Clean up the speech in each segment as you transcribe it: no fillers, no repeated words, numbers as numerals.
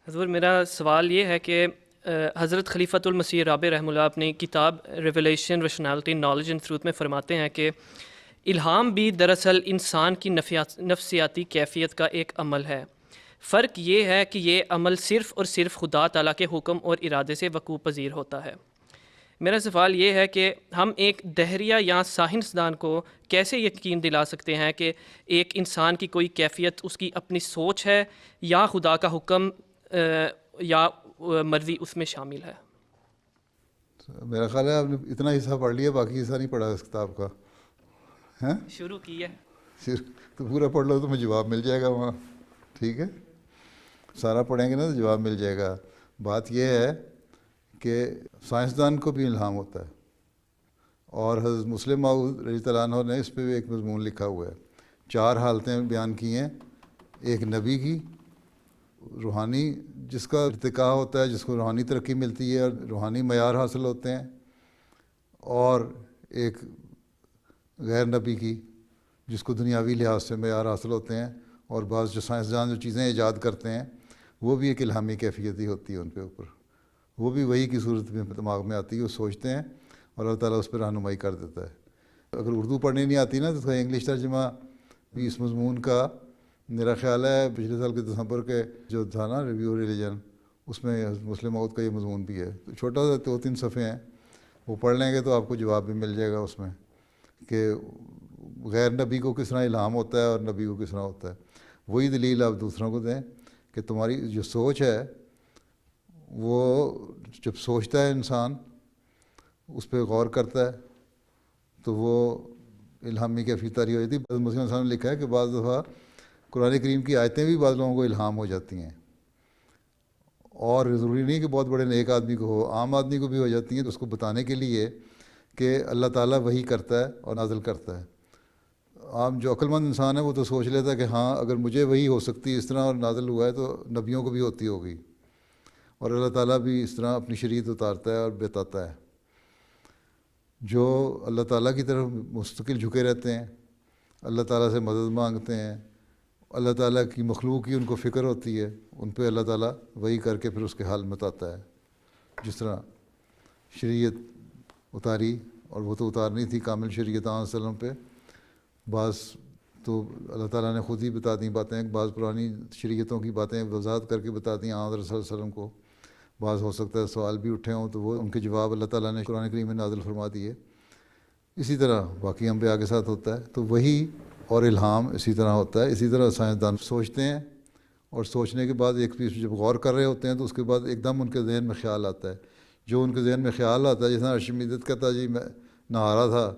حضور میرا سوال یہ ہے کہ حضرت خلیفۃ المسیح رابع رحمہ اللہ اپنی کتاب revelation rationality knowledge and truth میں فرماتے ہیں کہ الہام بھی دراصل انسان کی نفسیاتی کیفیت کا ایک عمل ہے، فرق یہ ہے کہ یہ عمل صرف اور صرف خدا تعالیٰ کے حکم اور ارادے سے وقوع پذیر ہوتا ہے۔ میرا سوال یہ ہے کہ ہم ایک دہریہ یا سائنسدان کو کیسے یقین دلا سکتے ہیں کہ ایک انسان کی کوئی کیفیت اس کی اپنی سوچ ہے یا خدا کا حکم یا مرضی اس میں شامل ہے؟ میرا خیال ہے آپ نے اتنا حصہ پڑھ لیا، باقی حصہ نہیں پڑھا اس کتاب کا، ہیں؟ شروع کی ہے تو پورا پڑھ لو، تمہیں جواب مل جائے گا وہاں، ٹھیک ہے؟ سارا پڑھیں گے نا تو جواب مل جائے گا۔ بات یہ ہے کہ سائنسدان کو بھی الہام ہوتا ہے، اور حضرت مسلم موعود رضی اللہ عنہ نے اس پہ بھی ایک مضمون لکھا ہوا ہے، 4 حالتیں بیان کی ہیں۔ ایک نبی کی، روحانی جس کا ارتقاء ہوتا ہے، جس کو روحانی ترقی ملتی ہے اور روحانی معیار حاصل ہوتے ہیں، اور ایک غیر نبی کی جس کو دنیاوی لحاظ سے معیار حاصل ہوتے ہیں، اور بعض جو سائنسدان جو چیزیں ایجاد کرتے ہیں وہ بھی ایک الہامی کیفیت ہی ہوتی ہے ان کے اوپر، وہ بھی وہی کی صورت میں دماغ میں آتی ہے، وہ سوچتے ہیں اور اللہ تعالیٰ اس پہ رہنمائی کر دیتا ہے۔ اگر اردو پڑھنی نہیں آتی نا تو اس کا انگلش ترجمہ بھی اس مضمون کا میرا خیال ہے پچھلے سال کے دسمبر کے جو تھا نا ریویو ریلیجن، اس میں مسلم موعود کا یہ مضمون بھی ہے، تو چھوٹا سا 2-3 صفحے ہیں، وہ پڑھ لیں گے تو آپ کو جواب بھی مل جائے گا اس میں کہ غیر نبی کو کس طرح الہام ہوتا ہے اور نبی کو کس طرح ہوتا ہے۔ وہی دلیل آپ دوسروں کو دیں کہ تمہاری جو سوچ ہے وہ جب سوچتا ہے انسان، اس پہ غور کرتا ہے تو وہ الہامی کیفیت طاری ہو جاتی ہے۔ مسلم انسان نے لکھا ہے کہ بعض دفعہ قرآن کریم کی آیتیں بھی بعض لوگوں کو الہام ہو جاتی ہیں، اور ضروری نہیں کہ بہت بڑے نیک آدمی کو ہو، عام آدمی کو بھی ہو جاتی ہیں، تو اس کو بتانے کے لیے کہ اللہ تعالیٰ وہی کرتا ہے اور نازل کرتا ہے۔ عام جو عقل مند انسان ہے وہ تو سوچ لیتا ہے کہ ہاں اگر مجھے وہی ہو سکتی ہے اس طرح اور نازل ہوا ہے تو نبیوں کو بھی ہوتی ہوگی، اور اللہ تعالیٰ بھی اس طرح اپنی شریعت اتارتا ہے اور بتاتا ہے۔ جو اللہ تعالیٰ کی طرف مستقل جھکے رہتے ہیں، اللہ تعالیٰ سے مدد مانگتے ہیں، اللہ تعالیٰ کی مخلوق کی ان کو فکر ہوتی ہے، ان پہ اللہ تعالیٰ وہی کر کے پھر اس کے حال بتاتا ہے۔ جس طرح شریعت اتاری، اور وہ تو اتارنی تھی کامل شریعت علیہ وسلم پہ، بعض تو اللہ تعالیٰ نے خود ہی بتا دیں باتیں، بعض پرانی شریعتوں کی باتیں وضاحت کر کے بتا دیں آن رسول صلی اللہ علیہ وسلم کو، بعض ہو سکتا ہے سوال بھی اٹھے ہوں تو وہ ان کے جواب اللہ تعالیٰ نے قرآن کریم میں نازل فرما دیے۔ اسی طرح باقی انبیاء کے ساتھ ہوتا ہے، تو وہی اور الہام اسی طرح ہوتا ہے۔ اسی طرح سائنسدان سوچتے ہیں، اور سوچنے کے بعد ایک پیس جب غور کر رہے ہوتے ہیں تو اس کے بعد ایک دم ان کے ذہن میں خیال آتا ہے، جو ان کے ذہن میں خیال آتا ہے، جیسا ارشمیدس کہتا ہے جی میں نہا رہا تھا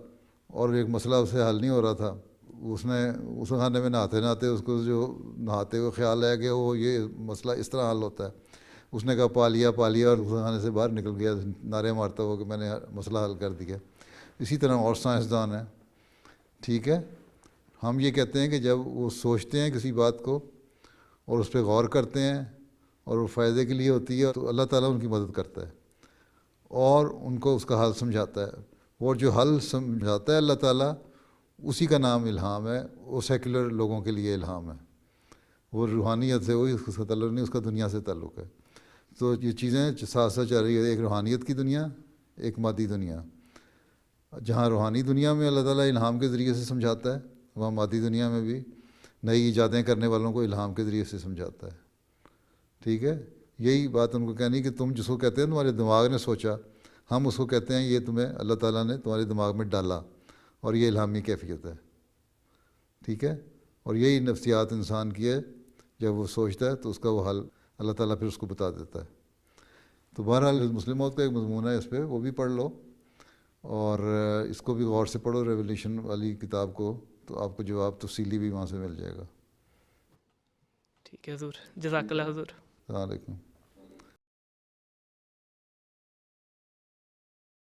اور ایک مسئلہ اس سے حل نہیں ہو رہا تھا، اس نے اس خانے میں نہاتے نہاتے اس کو جو نہاتے ہوئے خیال آیا کہ وہ یہ مسئلہ اس طرح حل ہوتا ہے، اس نے کہا پا لیا اور اس خانے سے باہر نکل گیا نعرے مارتا ہوا کہ میں نے مسئلہ حل کر دیا۔ اسی طرح اور سائنسدان ہیں، ٹھیک ہے؟ ہم یہ کہتے ہیں کہ جب وہ سوچتے ہیں کسی بات کو اور اس پہ غور کرتے ہیں اور وہ فائدے کے لیے ہوتی ہے تو اللہ تعالیٰ ان کی مدد کرتا ہے اور ان کو اس کا حل سمجھاتا ہے، اور جو حل سمجھاتا ہے اللہ تعالیٰ اسی کا نام الہام ہے۔ وہ سیکولر لوگوں کے لیے الہام ہے، وہ روحانیت سے وہی اس کا تعلق نہیں، اس کا دنیا سے تعلق ہے۔ تو یہ چیزیں ساتھ ساتھ چل رہی ہے، ایک روحانیت کی دنیا، ایک مادی دنیا۔ جہاں روحانی دنیا میں اللہ تعالیٰ الہام کے ذریعے سے سمجھاتا ہے، وہاں مادی دنیا میں بھی نئی ایجادیں کرنے والوں کو الہام کے ذریعے سے سمجھاتا ہے، ٹھیک ہے؟ یہی بات ان کو کہنی کہ تم جس کو کہتے ہیں تمہارے دماغ نے سوچا، ہم اس کو کہتے ہیں یہ تمہیں اللہ تعالیٰ نے تمہارے دماغ میں ڈالا، اور یہ الہامی کیفیت ہے، ٹھیک ہے؟ اور یہی نفسیات انسان کی ہے، جب وہ سوچتا ہے تو اس کا وہ حل اللہ تعالیٰ پھر اس کو بتا دیتا ہے۔ تو بہرحال مسلم موعود کا ایک مضمون ہے، اس پہ وہ بھی پڑھ لو، اور اس کو بھی غور سے پڑھو ریولیشن والی کتاب کو، تو آپ کو جواب تفصیلی بھی وہاں سے مل جائے گا۔ ٹھیک ہے حضور، جزاک اللہ حضور۔ السلام علیکم۔